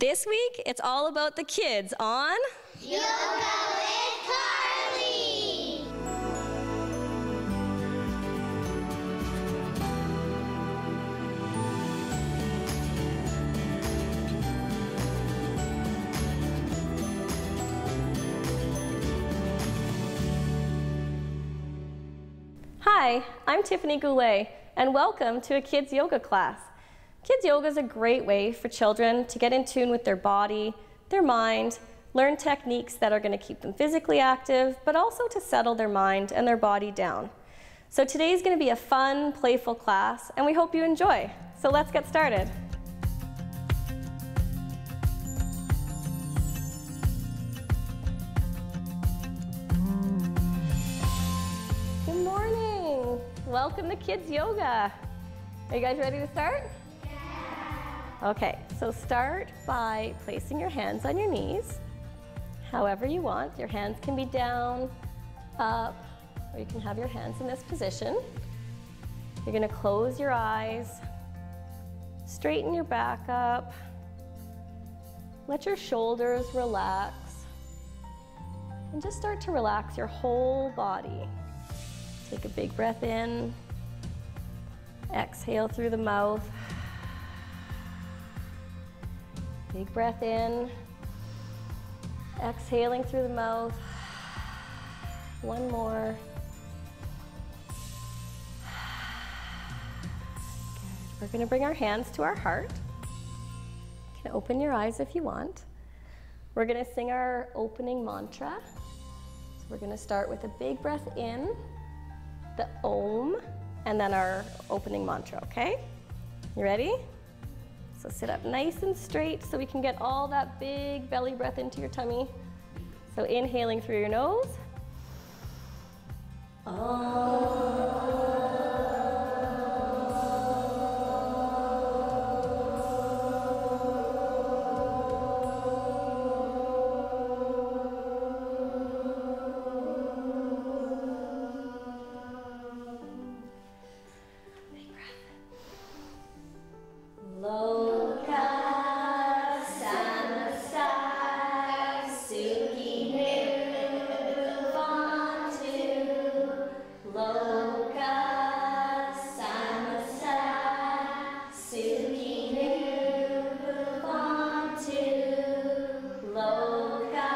This week, it's all about the kids on Yoga with Carly! Hi, I'm Tiffany Goulet, and welcome to a kids yoga class. Kids yoga is a great way for children to get in tune with their body, their mind, learn techniques that are going to keep them physically active, but also to settle their mind and their body down. So today's going to be a fun, playful class, and we hope you enjoy. So let's get started. Good morning. Welcome to Kids Yoga. Are you guys ready to start? Okay, so start by placing your hands on your knees, however you want. Your hands can be down, up, or you can have your hands in this position. You're going to close your eyes, straighten your back up, let your shoulders relax, and just start to relax your whole body. Take a big breath in, exhale through the mouth. Big breath in, exhaling through the mouth. One more. Good. We're going to bring our hands to our heart. You can open your eyes if you want. We're going to sing our opening mantra. So we're going to start with a big breath in, the Om, and then our opening mantra, okay? You ready? So sit up nice and straight so we can get all that big belly breath into your tummy. So inhaling through your nose. Lokah Sangha Lokah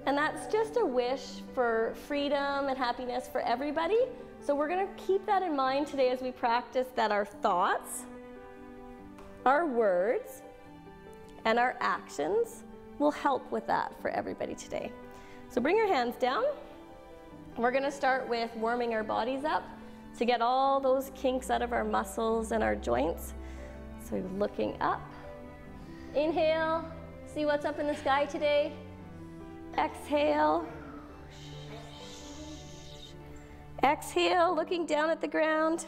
And that's just a wish for freedom and happiness for everybody. So we're going to keep that in mind today as we practice that our thoughts, our words, and our actions will help with that for everybody today. So bring your hands down. We're going to start with warming our bodies up to get all those kinks out of our muscles and our joints. So looking up. Inhale. See what's up in the sky today. Exhale. Exhale, looking down at the ground.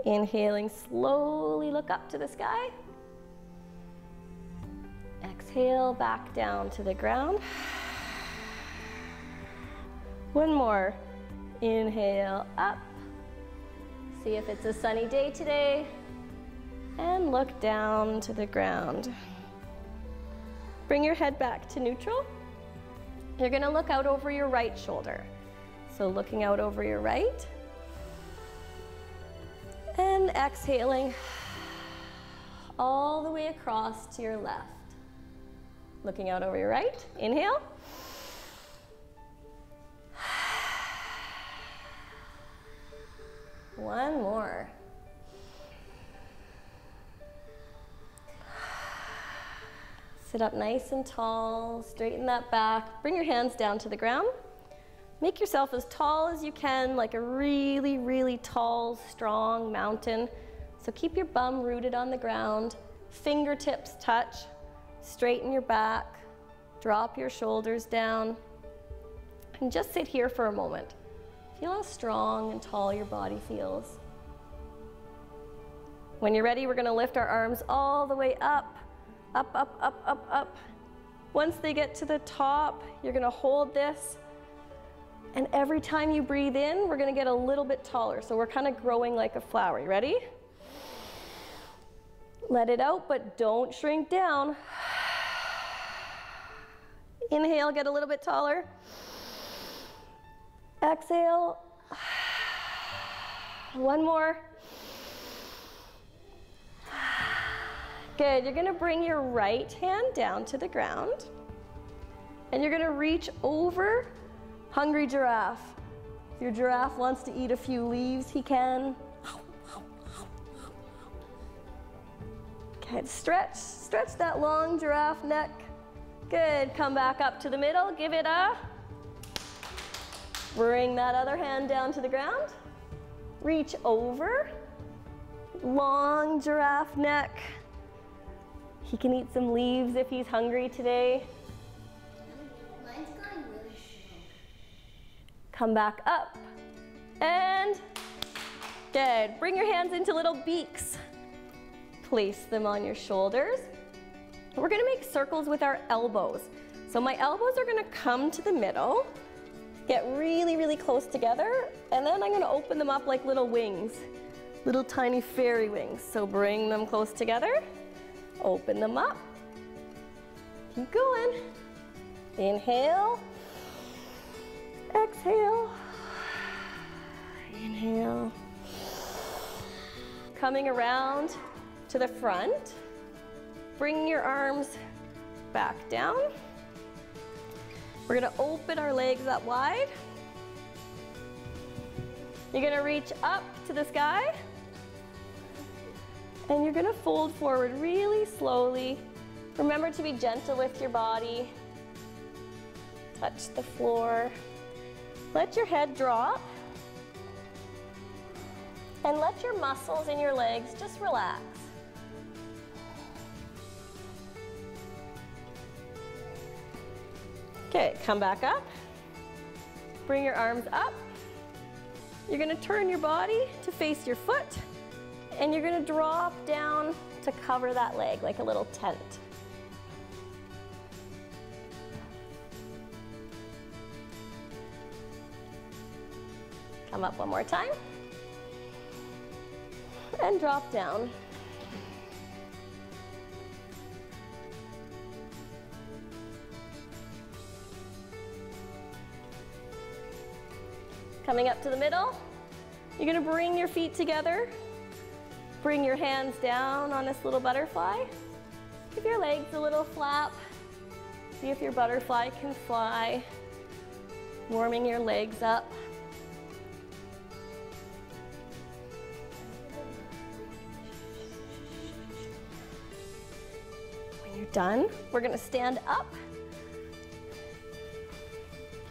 Inhaling, slowly look up to the sky. Exhale, back down to the ground. One more. Inhale, up. See if it's a sunny day today. And look down to the ground. Bring your head back to neutral. You're going to look out over your right shoulder. So looking out over your right. And exhaling all the way across to your left. Looking out over your right. Inhale. One more. Sit up nice and tall, straighten that back, bring your hands down to the ground. Make yourself as tall as you can, like a really, really tall, strong mountain. So keep your bum rooted on the ground, fingertips touch, straighten your back, drop your shoulders down, and just sit here for a moment. Feel how strong and tall your body feels. When you're ready, we're going to lift our arms all the way up. Up, up, up, up, up. Once they get to the top, you're going to hold this And every time you breathe in, we're gonna get a little bit taller. So we're kind of growing like a flower. You ready? Let it out, but don't shrink down. Inhale, get a little bit taller. Exhale. One more. Good, you're gonna bring your right hand down to the ground and you're gonna reach over hungry giraffe. If your giraffe wants to eat a few leaves, he can. Okay, stretch that long giraffe neck. Good, come back up to the middle, give it a. Bring that other hand down to the ground. Reach over, long giraffe neck. He can eat some leaves if he's hungry today. Mine's going really slow. Come back up and good. Bring your hands into little beaks. Place them on your shoulders. We're gonna make circles with our elbows. So my elbows are gonna come to the middle, get really, really close together, and then I'm gonna open them up like little wings, little tiny fairy wings. So bring them close together, open them up, keep going. Inhale, exhale, inhale. Coming around to the front, bring your arms back down. We're gonna open our legs up wide. You're gonna reach up to the sky. And you're gonna fold forward really slowly. Remember to be gentle with your body. Touch the floor. Let your head drop. And let your muscles in your legs just relax. Okay, come back up. Bring your arms up. You're gonna turn your body to face your foot, and you're gonna drop down to cover that leg like a little tent. Come up one more time. And drop down. Coming up to the middle, you're gonna bring your feet together. Bring your hands down on this little butterfly. Give your legs a little flap. See if your butterfly can fly. Warming your legs up. When you're done, we're gonna stand up.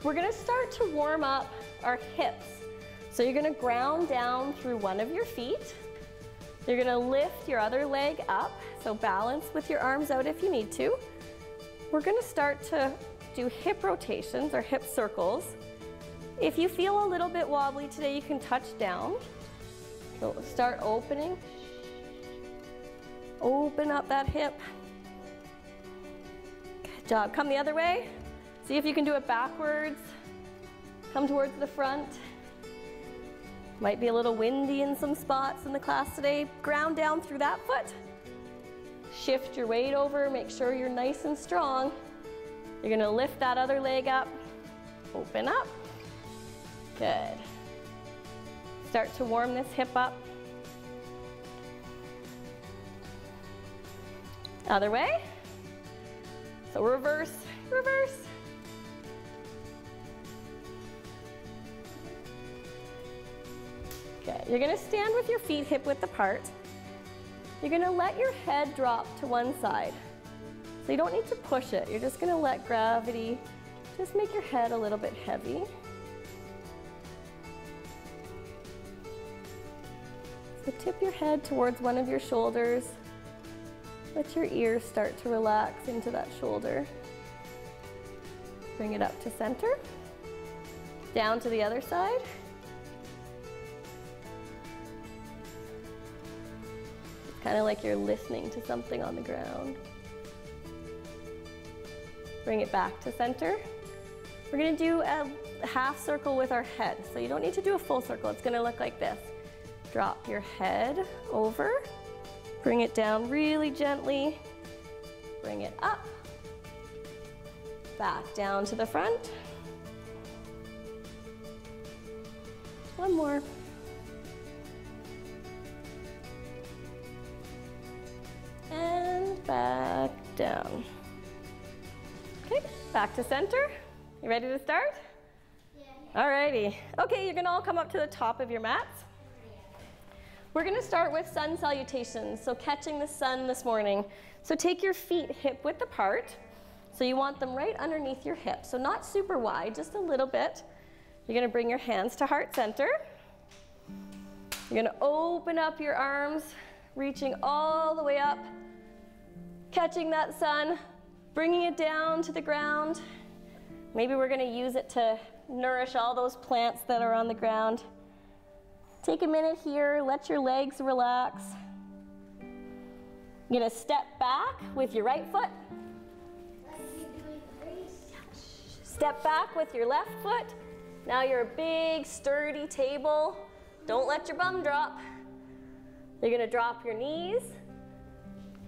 We're gonna start to warm up our hips. So you're gonna ground down through one of your feet. You're gonna lift your other leg up, so balance with your arms out if you need to. We're gonna start to do hip rotations or hip circles. If you feel a little bit wobbly today, you can touch down. So start opening. Open up that hip. Good job. Come the other way. See if you can do it backwards. Come towards the front. Might be a little windy in some spots in the class today. Ground down through that foot. Shift your weight over, make sure you're nice and strong. You're gonna lift that other leg up, open up. Good. Start to warm this hip up. Other way. So reverse, reverse. Okay, you're gonna stand with your feet hip width apart. You're gonna let your head drop to one side. So you don't need to push it. You're just gonna let gravity just make your head a little bit heavy. So tip your head towards one of your shoulders. Let your ears start to relax into that shoulder. Bring it up to center. Down to the other side. Kind of like you're listening to something on the ground. Bring it back to center. We're gonna do half circle with our head. So you don't need to do a full circle. It's gonna look like this. Drop your head over, bring it down really gently, bring it up, back down to the front. One more. And back down. Okay, back to center. You ready to start? Yeah. Alrighty. Okay, you're gonna all come up to the top of your mats. We're gonna start with sun salutations, so catching the sun this morning. So take your feet hip width apart. So you want them right underneath your hips. So not super wide, just a little bit. You're gonna bring your hands to heart center. You're gonna open up your arms, reaching all the way up, catching that sun, bringing it down to the ground. Maybe we're gonna use it to nourish all those plants that are on the ground. Take a minute here, let your legs relax. You're gonna step back with your right foot. Step back with your left foot. Now you're a big, sturdy table. Don't let your bum drop. You're gonna drop your knees.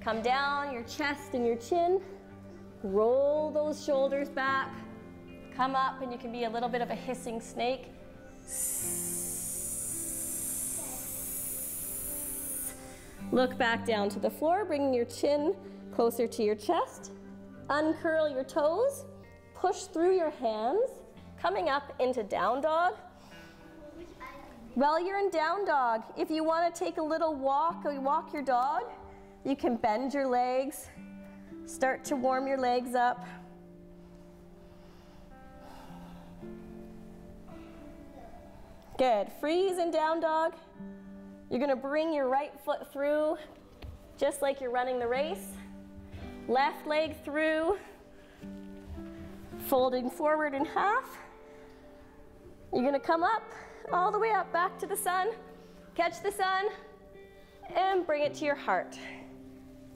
Come down your chest and your chin. Roll those shoulders back. Come up, and you can be a little bit of a hissing snake. Look back down to the floor, bringing your chin closer to your chest. Uncurl your toes. Push through your hands, coming up into down dog. While you're in down dog, if you want to take a little walk or walk your dog, you can bend your legs, start to warm your legs up. Good. Freeze in down dog. You're going to bring your right foot through, just like you're running the race. Left leg through. Folding forward in half. You're gonna come up, all the way up, back to the sun. Catch the sun, and bring it to your heart.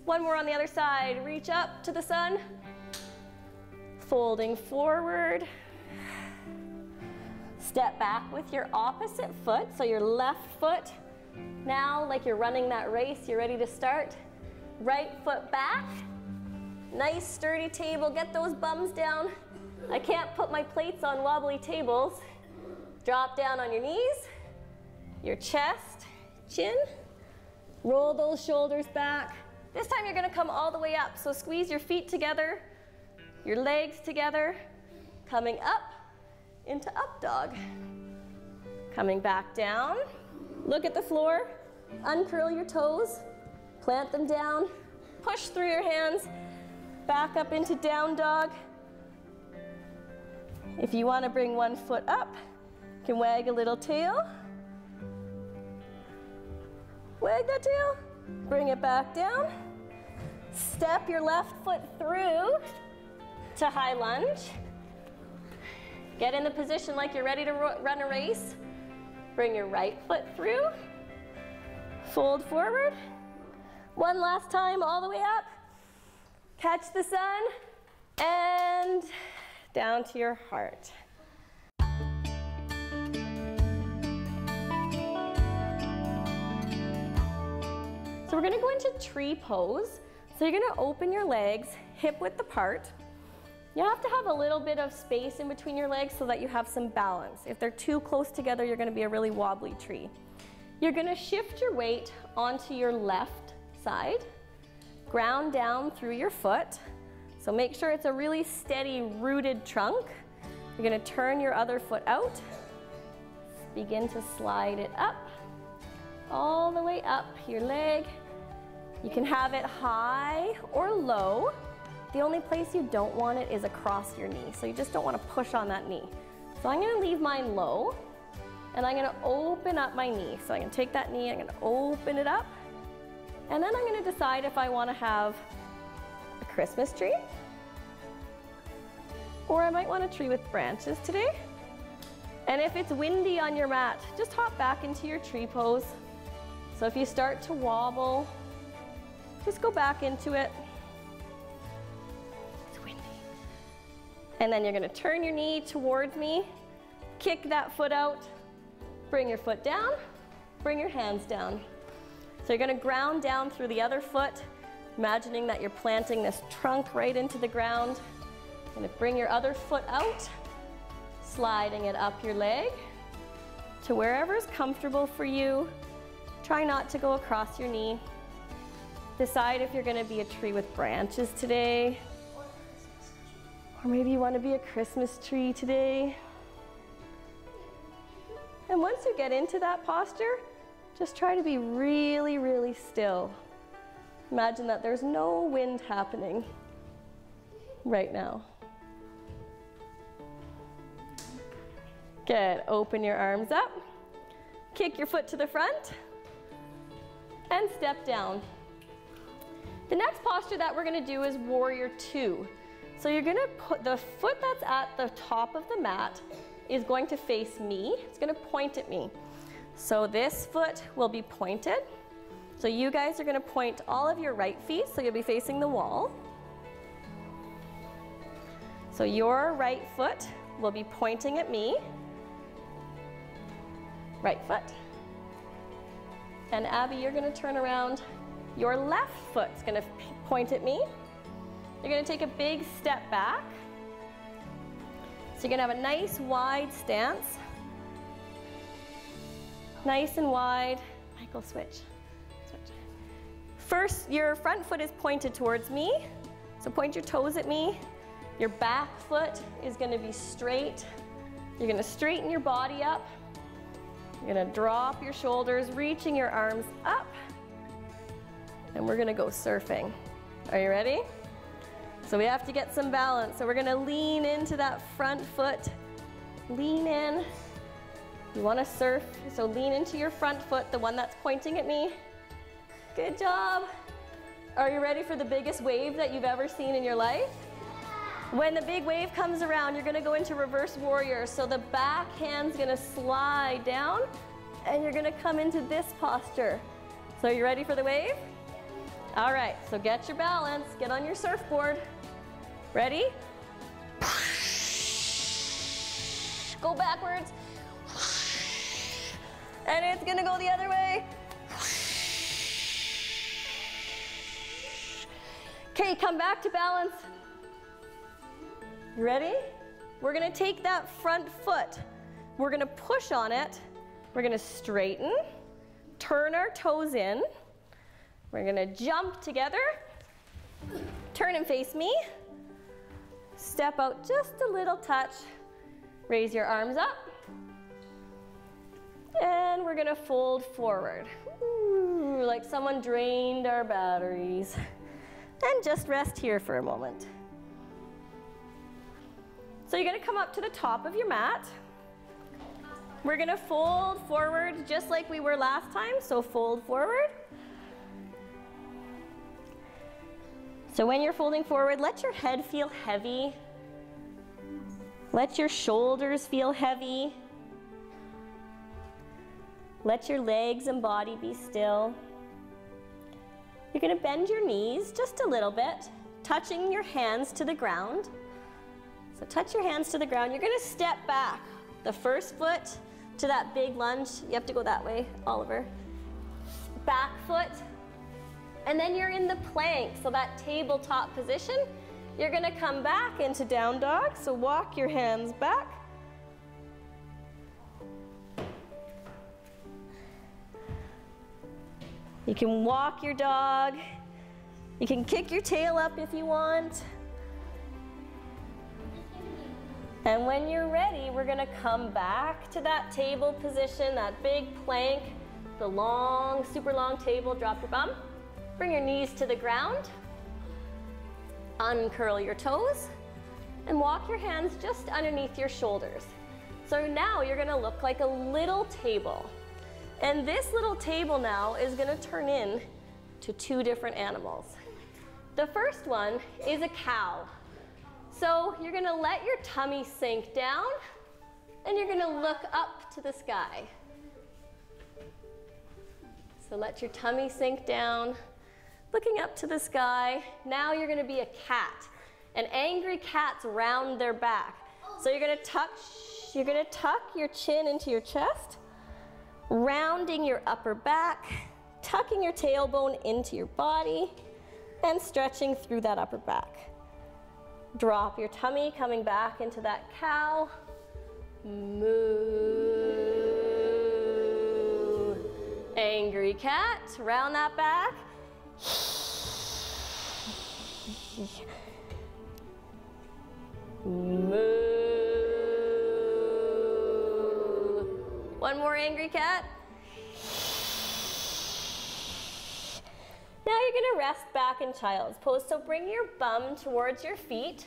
One more on the other side. Reach up to the sun. Folding forward. Step back with your opposite foot, so your left foot. Now, like you're running that race, you're ready to start. Right foot back. Nice sturdy table, get those bums down. I can't put my plates on wobbly tables. Drop down on your knees, your chest, chin. Roll those shoulders back. This time you're gonna come all the way up. So squeeze your feet together, your legs together, coming up into up dog. Coming back down, look at the floor, uncurl your toes, plant them down, push through your hands, back up into down dog. If you want to bring one foot up, you can wag a little tail. Wag that tail. Bring it back down. Step your left foot through to high lunge. Get in the position like you're ready to run a race. Bring your right foot through. Fold forward. One last time, all the way up. Catch the sun and down to your heart. So we're gonna go into tree pose. So you're gonna open your legs, hip width apart. You have to have a little bit of space in between your legs so that you have some balance. If they're too close together, you're gonna be a really wobbly tree. You're gonna shift your weight onto your left side, ground down through your foot. So make sure it's a really steady rooted trunk. You're gonna turn your other foot out. Begin to slide it up, all the way up your leg. You can have it high or low. The only place you don't want it is across your knee. So you just don't want to push on that knee. So I'm gonna leave mine low, and I'm gonna open up my knee. So I'm gonna take that knee, I'm gonna open it up, and then I'm gonna decide if I wanna have a Christmas tree, or I might want a tree with branches today. And if it's windy on your mat, just hop back into your tree pose. So if you start to wobble, just go back into it. It's windy. And then you're gonna turn your knee towards me, kick that foot out, bring your foot down, bring your hands down. So you're gonna ground down through the other foot, imagining that you're planting this trunk right into the ground. You're gonna bring your other foot out, sliding it up your leg to wherever's comfortable for you. Try not to go across your knee. Decide if you're gonna be a tree with branches today, or maybe you wanna be a Christmas tree today. And once you get into that posture, just try to be really, really still. Imagine that there's no wind happening right now. Good, open your arms up, kick your foot to the front, and step down. The next posture that we're gonna do is warrior two. So you're gonna put the foot that's at the top of the mat is going to face me. It's gonna point at me. So this foot will be pointed. So you guys are gonna point all of your right feet, so you'll be facing the wall. So your right foot will be pointing at me. Right foot. And Abby, you're gonna turn around. Your left foot's gonna point at me. You're gonna take a big step back. So you're gonna have a nice wide stance. Nice and wide. Michael, switch. First, your front foot is pointed towards me. So point your toes at me. Your back foot is gonna be straight. You're gonna straighten your body up. You're gonna drop your shoulders, reaching your arms up. And we're gonna go surfing. Are you ready? So we have to get some balance. So we're gonna lean into that front foot. Lean in. You wanna surf, so lean into your front foot, the one that's pointing at me. Good job. Are you ready for the biggest wave that you've ever seen in your life? When the big wave comes around, you're gonna go into reverse warrior. So the back hand's gonna slide down, and you're gonna come into this posture. So are you ready for the wave? All right, so get your balance, get on your surfboard. Ready? Go backwards. And it's gonna go the other way. Okay, come back to balance. You ready? We're gonna take that front foot. We're gonna push on it. We're gonna straighten, turn our toes in. We're gonna jump together. Turn and face me. Step out just a little touch. Raise your arms up. And we're gonna fold forward. Ooh, like someone drained our batteries. And just rest here for a moment. So you're gonna come up to the top of your mat. We're gonna fold forward just like we were last time, so fold forward. So when you're folding forward, let your head feel heavy. Let your shoulders feel heavy. Let your legs and body be still. You're gonna bend your knees just a little bit, touching your hands to the ground. So touch your hands to the ground. You're gonna step back. The first foot to that big lunge. You have to go that way, Oliver. Back foot. And then you're in the plank, so that tabletop position. You're gonna come back into down dog, so walk your hands back. You can walk your dog. You can kick your tail up if you want. And when you're ready, we're gonna come back to that table position, that big plank, the long, super long table. Drop your bum. Bring your knees to the ground. Uncurl your toes and walk your hands just underneath your shoulders. So now you're gonna look like a little table. And this little table now is gonna turn in to two different animals. The first one is a cow. So you're gonna let your tummy sink down and you're gonna look up to the sky. So let your tummy sink down, looking up to the sky. Now you're gonna be a cat. And angry cats round their back. So you're gonna tuck You're gonna tuck your chin into your chest, rounding your upper back, tucking your tailbone into your body, and stretching through that upper back. Drop your tummy, coming back into that cow. Moo. Angry cat, round that back. Moo. One more angry cat. Now you're gonna rest back in child's pose. So bring your bum towards your feet.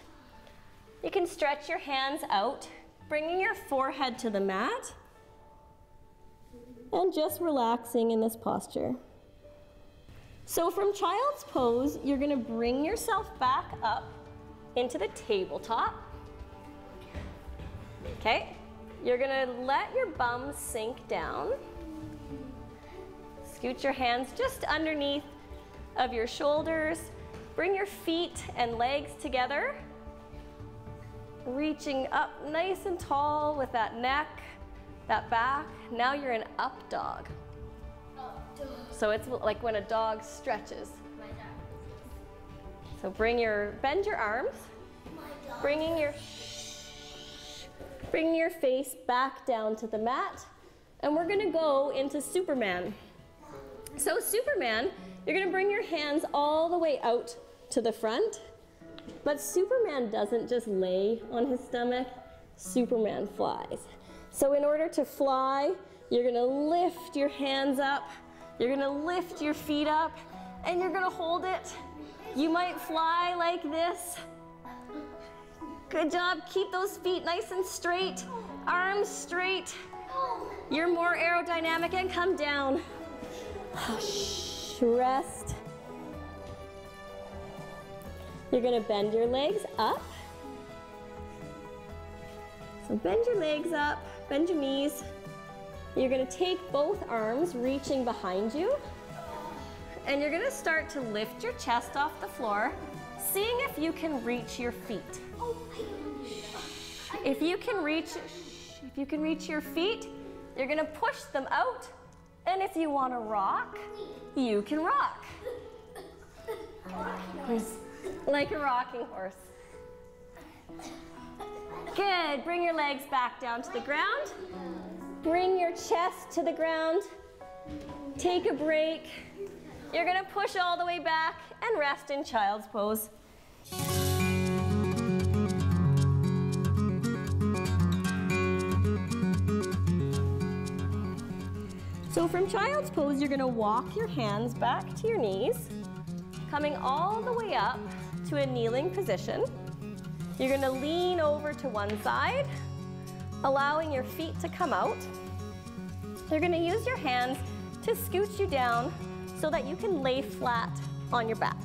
You can stretch your hands out, bringing your forehead to the mat, and just relaxing in this posture. So from child's pose, you're gonna bring yourself back up into the tabletop. Okay, you're gonna let your bum sink down. Scoot your hands just underneath of your shoulders. Bring your feet and legs together. Reaching up nice and tall with that neck, that back. Now you're in up dog. So it's like when a dog stretches. So bend your arms, bringing your face back down to the mat, and we're gonna go into Superman. So Superman, you're gonna bring your hands all the way out to the front, but Superman doesn't just lay on his stomach, Superman flies. So in order to fly, you're gonna lift your hands up, you're gonna lift your feet up, and you're gonna hold it. You might fly like this. Good job, keep those feet nice and straight, arms straight. You're more aerodynamic, and come down. Rest. You're gonna bend your legs up. So bend your legs up, bend your knees. You're gonna take both arms, reaching behind you, and you're gonna start to lift your chest off the floor, seeing if you can reach your feet. If you can reach your feet, you're gonna push them out, and if you wanna rock, you can rock. Like a rocking horse. Good, bring your legs back down to the ground. Bring your chest to the ground. Take a break. You're gonna push all the way back and rest in child's pose. So from child's pose, you're gonna walk your hands back to your knees, coming all the way up to a kneeling position. You're gonna lean over to one side, allowing your feet to come out. You're gonna use your hands to scoot you down so that you can lay flat on your back.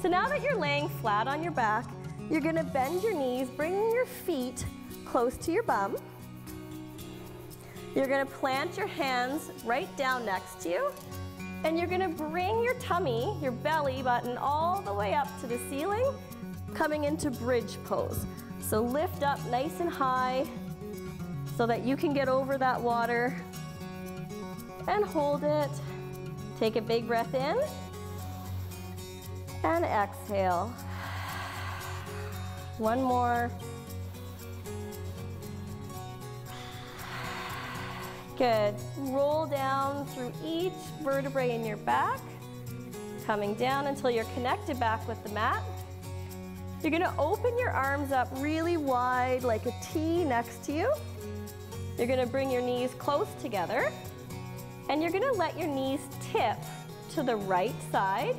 So now that you're laying flat on your back, you're gonna bend your knees, bringing your feet close to your bum. You're gonna plant your hands right down next to you, and you're gonna bring your tummy, your belly button, all the way up to the ceiling, coming into bridge pose. So lift up nice and high so that you can get over that water, and hold it. Take a big breath in, and exhale. One more. Good. Roll down through each vertebrae in your back, coming down until you're connected back with the mat. You're gonna open your arms up really wide like a T next to you. You're gonna bring your knees close together, and you're gonna let your knees tip to the right side.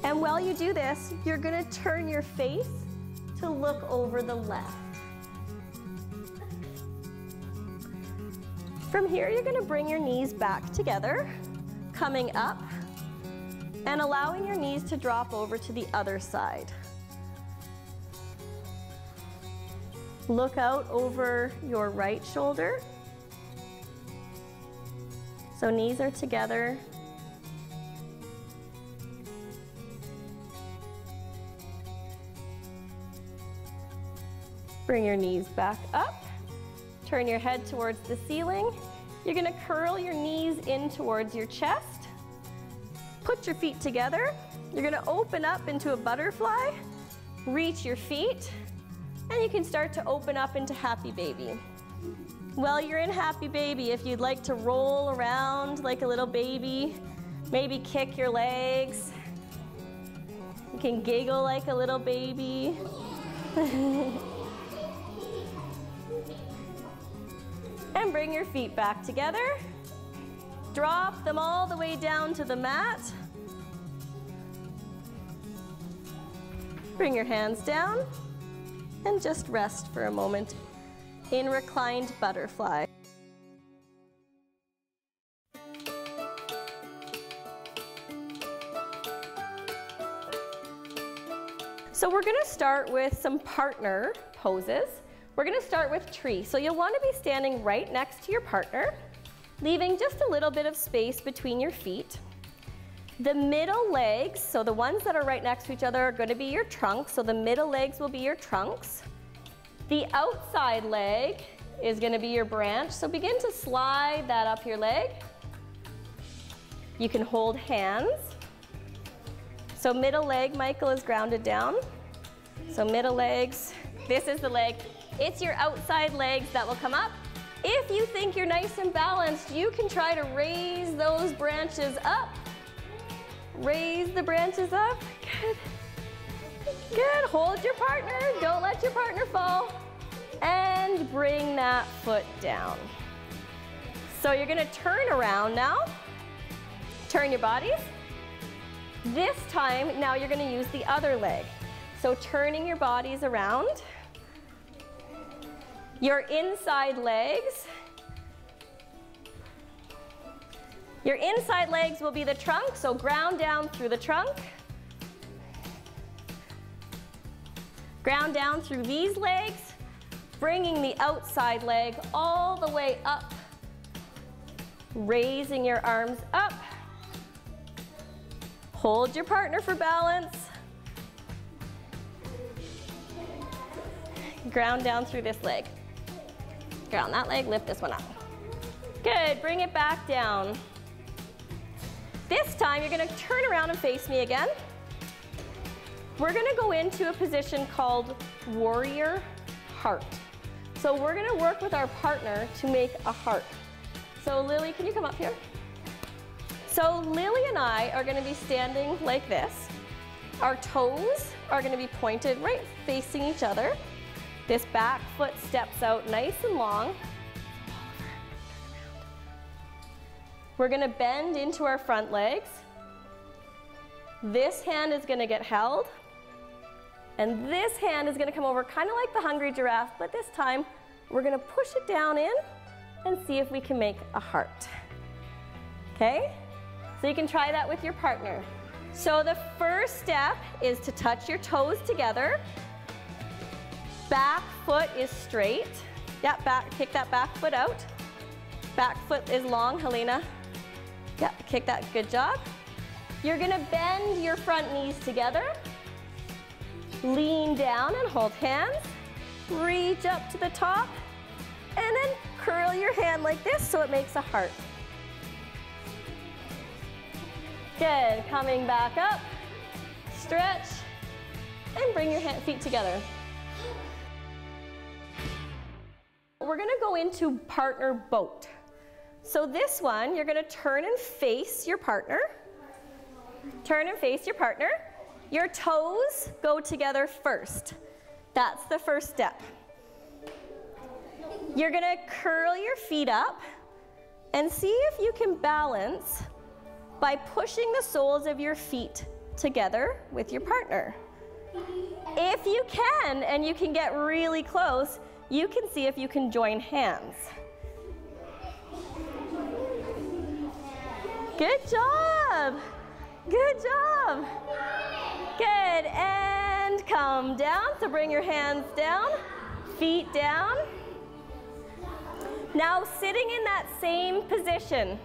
And while you do this, you're gonna turn your face to look over the left. From here, you're gonna bring your knees back together, coming up, and allowing your knees to drop over to the other side. Look out over your right shoulder. So knees are together. Bring your knees back up. Turn your head towards the ceiling. You're gonna curl your knees in towards your chest. Put your feet together. You're gonna open up into a butterfly. Reach your feet, and you can start to open up into happy baby. While you're in happy baby, if you'd like to roll around like a little baby, maybe kick your legs, you can giggle like a little baby. And bring your feet back together. Drop them all the way down to the mat. Bring your hands down and just rest for a moment in reclined butterfly. So we're going to start with some partner poses. We're going to start with tree. So you'll want to be standing right next to your partner, leaving just a little bit of space between your feet. The middle legs, so the ones that are right next to each other, are going to be your trunks. So the middle legs will be your trunks. The outside leg is going to be your branch. So begin to slide that up your leg. You can hold hands. So middle leg, Michael, is grounded down. So middle legs, this is the leg. It's your outside legs that will come up. If you think you're nice and balanced, you can try to raise those branches up. Raise the branches up. Good. Good. Hold your partner. Don't let your partner fall. And bring that foot down. So you're going to turn around now. Turn your bodies. This time, now you're going to use the other leg. So turning your bodies around. Your inside legs. Your inside legs will be the trunk, so ground down through the trunk. Ground down through these legs, bringing the outside leg all the way up. Raising your arms up. Hold your partner for balance. Ground down through this leg. Ground that leg, lift this one up. Good, bring it back down. This time, you're going to turn around and face me again. We're going to go into a position called warrior heart. So we're going to work with our partner to make a heart. So Lily, can you come up here? So Lily and I are going to be standing like this. Our toes are going to be pointed right facing each other. This back foot steps out nice and long. We're going to bend into our front legs. This hand is going to get held. And this hand is going to come over kind of like the hungry giraffe, but this time we're going to push it down in and see if we can make a heart. Okay? So you can try that with your partner. So the first step is to touch your toes together. Back foot is straight. Yep, kick that back foot out. Back foot is long, Helena. Yep, kick that, good job. You're gonna bend your front knees together. Lean down and hold hands. Reach up to the top. And then curl your hand like this so it makes a heart. Good, coming back up. Stretch. And bring your feet together. We're gonna go into partner boat. So this one, you're gonna turn and face your partner. Turn and face your partner. Your toes go together first. That's the first step. You're gonna curl your feet up and see if you can balance by pushing the soles of your feet together with your partner. If you can, and you can get really close, you can see if you can join hands. Good job. Good job. Good, and come down. So bring your hands down, feet down. Now sitting in that same position,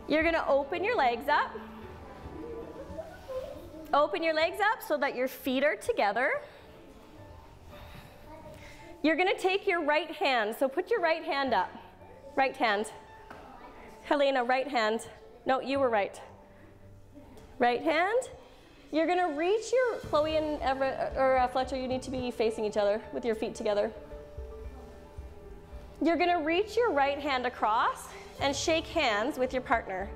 you're gonna open your legs up. Open your legs up so that your feet are together. You're gonna take your right hand, so put your right hand up. Right hand. Helena, right hand. No, you were right. Right hand. You're gonna reach your, Chloe and Everett, or Fletcher, you need to be facing each other with your feet together. You're gonna reach your right hand across and shake hands with your partner.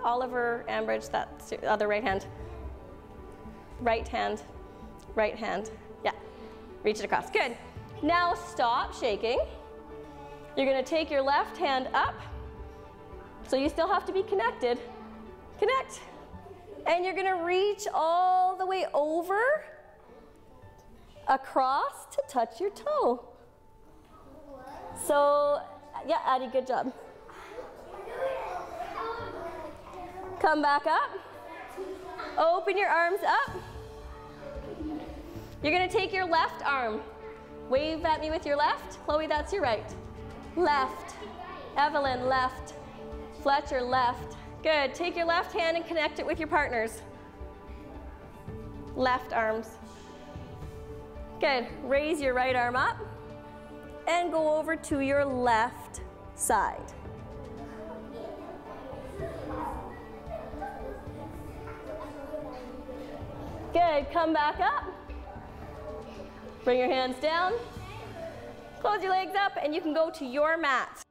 Oliver, Ambridge, that's the other right hand. Right hand, right hand. Yeah, reach it across, good. Now stop shaking. You're gonna take your left hand up. So you still have to be connected. Connect. And you're gonna reach all the way over, across to touch your toe. So, yeah, Addie, good job. Come back up. Open your arms up. You're gonna take your left arm. Wave at me with your left. Chloe, that's your right. Left. Evelyn, left. Fletcher, left. Good. Take your left hand and connect it with your partner's. Left arms. Good. Raise your right arm up and go over to your left side. Good. Come back up. Bring your hands down. Close your legs up and you can go to your mat.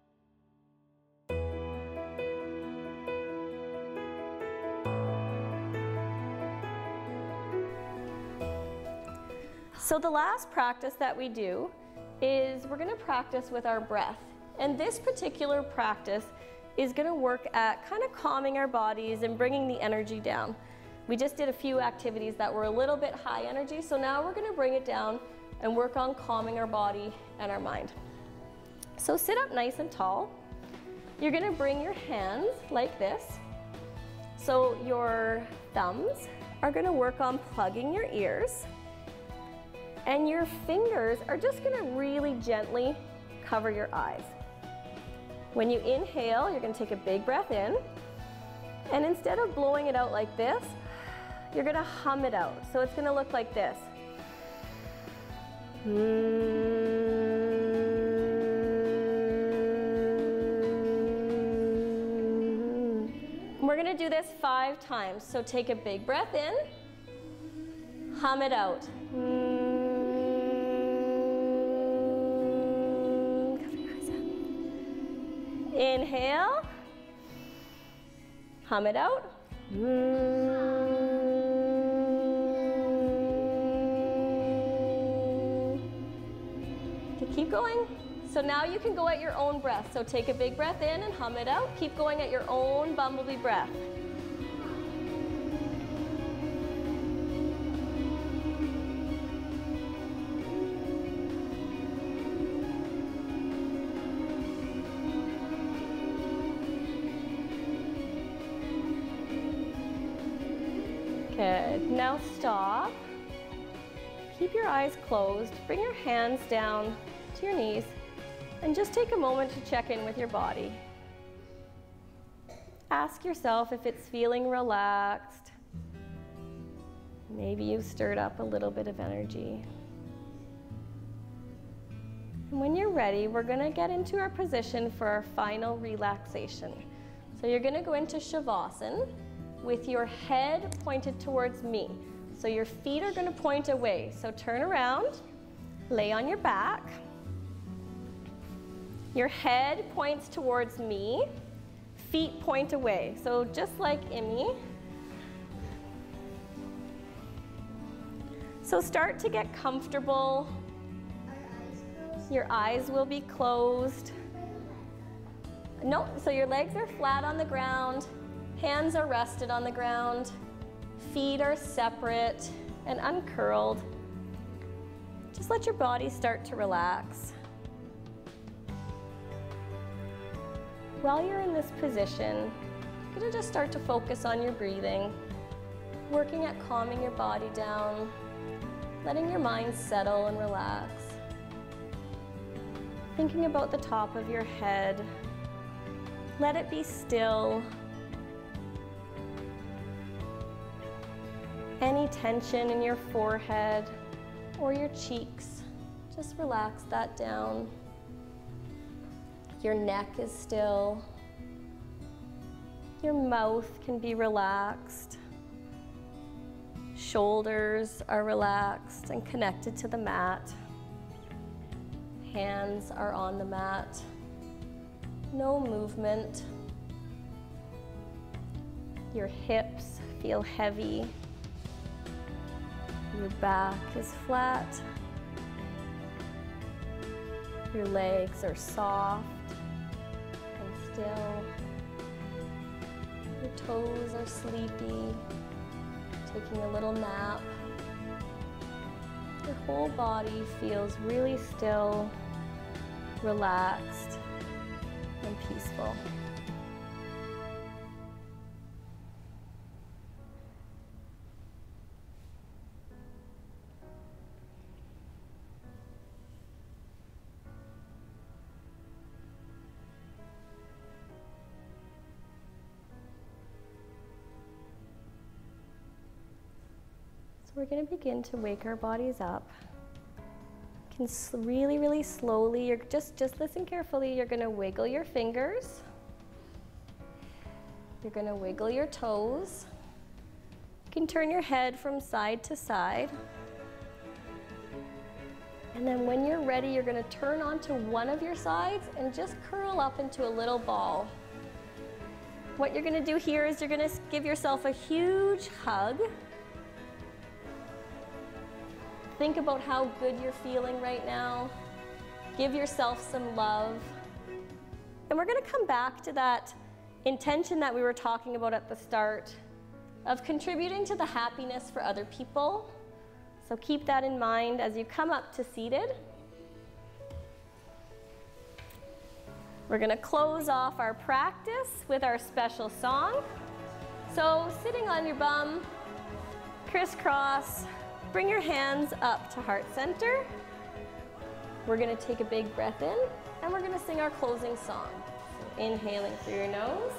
So the last practice that we do is we're going to practice with our breath. And this particular practice is going to work at kind of calming our bodies and bringing the energy down. We just did a few activities that were a little bit high energy, so now we're going to bring it down and work on calming our body and our mind. So sit up nice and tall. You're going to bring your hands like this. So your thumbs are going to work on plugging your ears. And your fingers are just going to really gently cover your eyes. When you inhale, you're going to take a big breath in. And instead of blowing it out like this, you're going to hum it out. So it's going to look like this. We're going to do this 5 times. So take a big breath in, hum it out. Inhale, hum it out. Okay, keep going. So now you can go at your own breath. So take a big breath in and hum it out. Keep going at your own bumblebee breath. Good. Now stop. Keep your eyes closed. Bring your hands down to your knees and just take a moment to check in with your body. Ask yourself if it's feeling relaxed. Maybe you've stirred up a little bit of energy. And when you're ready, we're going to get into our position for our final relaxation. So you're going to go into Shavasana with your head pointed towards me. So your feet are going to point away. So turn around, lay on your back. Your head points towards me, feet point away. So just like Emmy. So start to get comfortable. Your eyes will be closed. No, so your legs are flat on the ground. Hands are rested on the ground, feet are separate and uncurled. Just let your body start to relax. While you're in this position, you're going to just start to focus on your breathing, working at calming your body down, letting your mind settle and relax. Thinking about the top of your head, let it be still. Any tension in your forehead or your cheeks, Just relax that down. Your neck is still. Your mouth can be relaxed. Shoulders are relaxed and connected to the mat. Hands are on the mat. No movement. Your hips feel heavy. Your back is flat. Your legs are soft and still. Your toes are sleepy, taking a little nap. Your whole body feels really still, relaxed, and peaceful. We're going to begin to wake our bodies up. You can really, really slowly, you're just listen carefully, you're going to wiggle your fingers. You're going to wiggle your toes. You can turn your head from side to side. And then when you're ready, you're going to turn onto one of your sides and just curl up into a little ball. What you're going to do here is you're going to give yourself a huge hug. Think about how good you're feeling right now. Give yourself some love. And we're going to come back to that intention that we were talking about at the start of contributing to the happiness for other people. So keep that in mind as you come up to seated. We're going to close off our practice with our special song. So sitting on your bum, crisscross, bring your hands up to heart center. We're going to take a big breath in, and we're going to sing our closing song. So inhaling through your nose.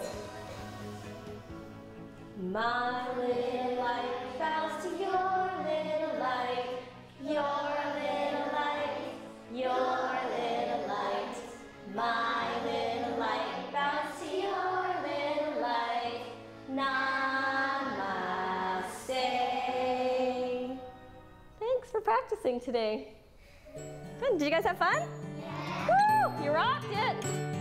My little light bows to your little light. Your little light, your little light. My little light bows to your little light. Namaste. Thanks for practicing today. Good. Did you guys have fun? Yeah. Woo! You rocked it.